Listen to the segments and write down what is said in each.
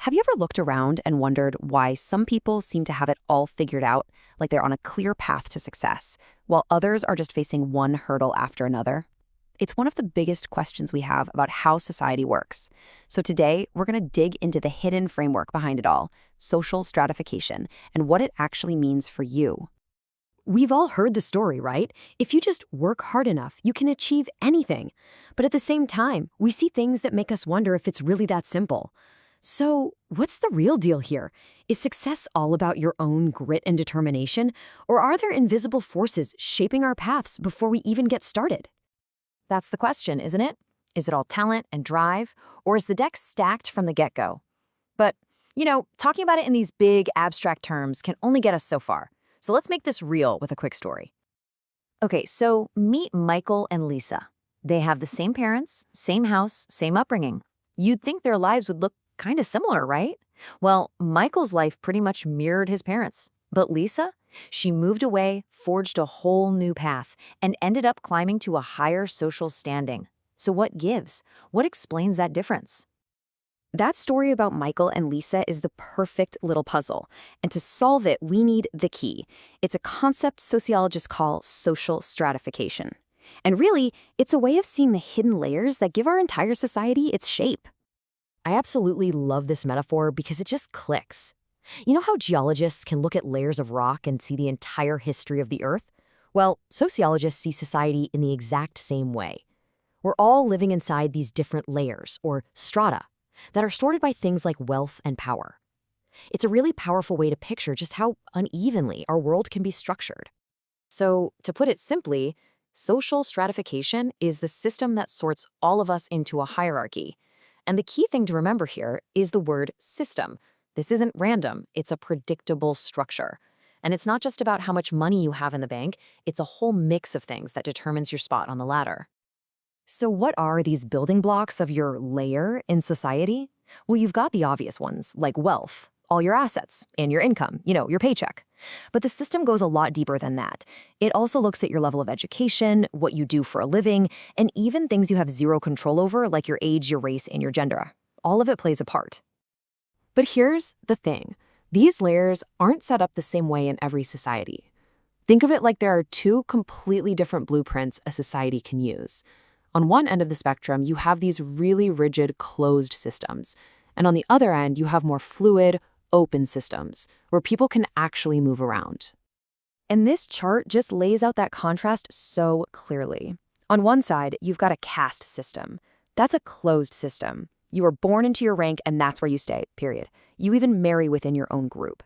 Have you ever looked around and wondered why some people seem to have it all figured out, like they're on a clear path to success, while others are just facing one hurdle after another? It's one of the biggest questions we have about how society works. So today, we're going to dig into the hidden framework behind it all, social stratification, and what it actually means for you. We've all heard the story, right? If you just work hard enough, you can achieve anything. But at the same time, we see things that make us wonder if it's really that simple. So, what's the real deal here? Is success all about your own grit and determination, or are there invisible forces shaping our paths before we even get started? That's the question, isn't it? Is it all talent and drive, or is the deck stacked from the get-go? But, talking about it in these big, abstract terms can only get us so far. So let's make this real with a quick story. Okay, so meet Michael and Lisa. They have the same parents, same house, same upbringing. You'd think their lives would look kind of similar, right? Well, Michael's life pretty much mirrored his parents. But Lisa, she moved away, forged a whole new path, and ended up climbing to a higher social standing. So what gives? What explains that difference? That story about Michael and Lisa is the perfect little puzzle. And to solve it, we need the key. It's a concept sociologists call social stratification. And really, it's a way of seeing the hidden layers that give our entire society its shape. I absolutely love this metaphor because it just clicks. You know how geologists can look at layers of rock and see the entire history of the Earth? Well, sociologists see society in the exact same way. We're all living inside these different layers, or strata, that are sorted by things like wealth and power. It's a really powerful way to picture just how unevenly our world can be structured. So, to put it simply, social stratification is the system that sorts all of us into a hierarchy. And the key thing to remember here is the word system. This isn't random, it's a predictable structure. And it's not just about how much money you have in the bank, it's a whole mix of things that determines your spot on the ladder. So what are these building blocks of your layer in society? Well, you've got the obvious ones, like wealth, all your assets, and your income, your paycheck. But the system goes a lot deeper than that. It also looks at your level of education, what you do for a living, and even things you have zero control over, like your age, your race, and your gender. All of it plays a part. But here's the thing. These layers aren't set up the same way in every society. Think of it like there are two completely different blueprints a society can use. On one end of the spectrum, you have these really rigid, closed systems. And on the other end, you have more fluid, open systems, where people can actually move around. And this chart just lays out that contrast so clearly. On one side, you've got a caste system. That's a closed system. You are born into your rank and that's where you stay, period. You even marry within your own group.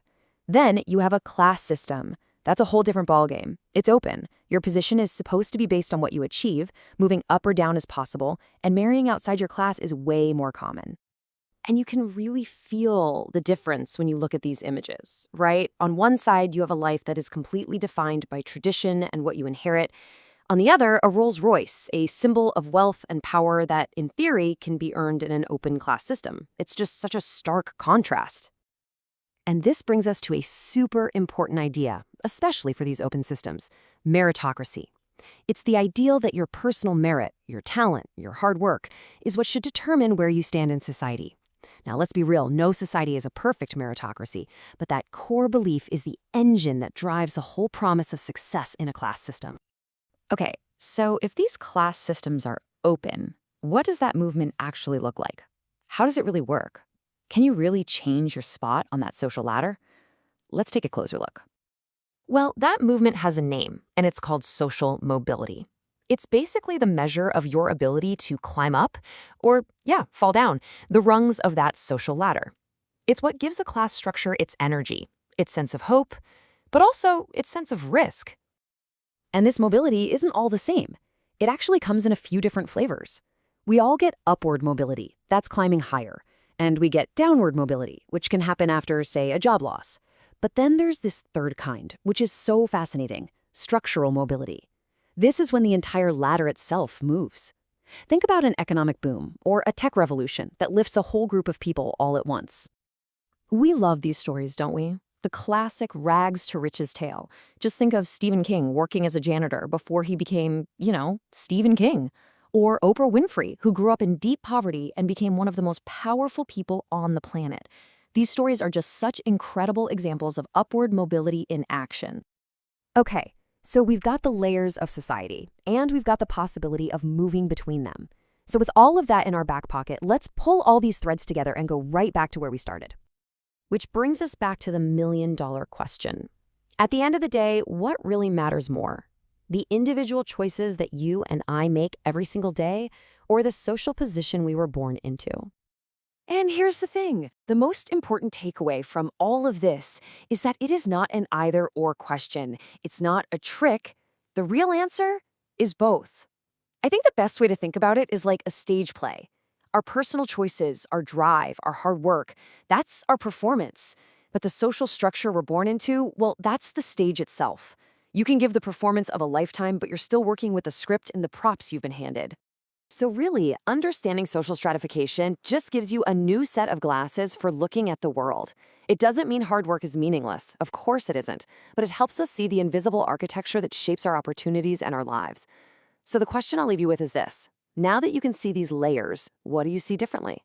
Then you have a class system. That's a whole different ballgame. It's open. Your position is supposed to be based on what you achieve, moving up or down as possible, and marrying outside your class is way more common. And you can really feel the difference when you look at these images, right? On one side, you have a life that is completely defined by tradition and what you inherit. On the other, a Rolls Royce, a symbol of wealth and power that, in theory, can be earned in an open class system. It's just such a stark contrast. And this brings us to a super important idea, especially for these open systems: meritocracy. It's the ideal that your personal merit, your talent, your hard work, is what should determine where you stand in society. Now, let's be real, no society is a perfect meritocracy, but that core belief is the engine that drives the whole promise of success in a class system. Okay, so if these class systems are open, what does that movement actually look like? How does it really work? Can you really change your spot on that social ladder? Let's take a closer look. Well, that movement has a name, and it's called social mobility. It's basically the measure of your ability to climb up, or, fall down, the rungs of that social ladder. It's what gives a class structure its energy, its sense of hope, but also its sense of risk. And this mobility isn't all the same. It actually comes in a few different flavors. We all get upward mobility, that's climbing higher, and we get downward mobility, which can happen after, say, a job loss. But then there's this third kind, which is so fascinating: structural mobility. This is when the entire ladder itself moves. Think about an economic boom or a tech revolution that lifts a whole group of people all at once. We love these stories, don't we? The classic rags to riches tale. Just think of Stephen King working as a janitor before he became, Stephen King. Or Oprah Winfrey, who grew up in deep poverty and became one of the most powerful people on the planet. These stories are just such incredible examples of upward mobility in action. Okay, so we've got the layers of society, and we've got the possibility of moving between them. So with all of that in our back pocket, let's pull all these threads together and go right back to where we started. Which brings us back to the million-dollar question. At the end of the day, what really matters more? The individual choices that you and I make every single day, or the social position we were born into? And here's the thing. The most important takeaway from all of this is that it is not an either-or question. It's not a trick. The real answer is both. I think the best way to think about it is like a stage play. Our personal choices, our drive, our hard work, that's our performance. But the social structure we're born into, well, that's the stage itself. You can give the performance of a lifetime, but you're still working with the script and the props you've been handed. So really, understanding social stratification just gives you a new set of glasses for looking at the world. It doesn't mean hard work is meaningless. Of course it isn't. But it helps us see the invisible architecture that shapes our opportunities and our lives. So the question I'll leave you with is this. Now that you can see these layers, what do you see differently?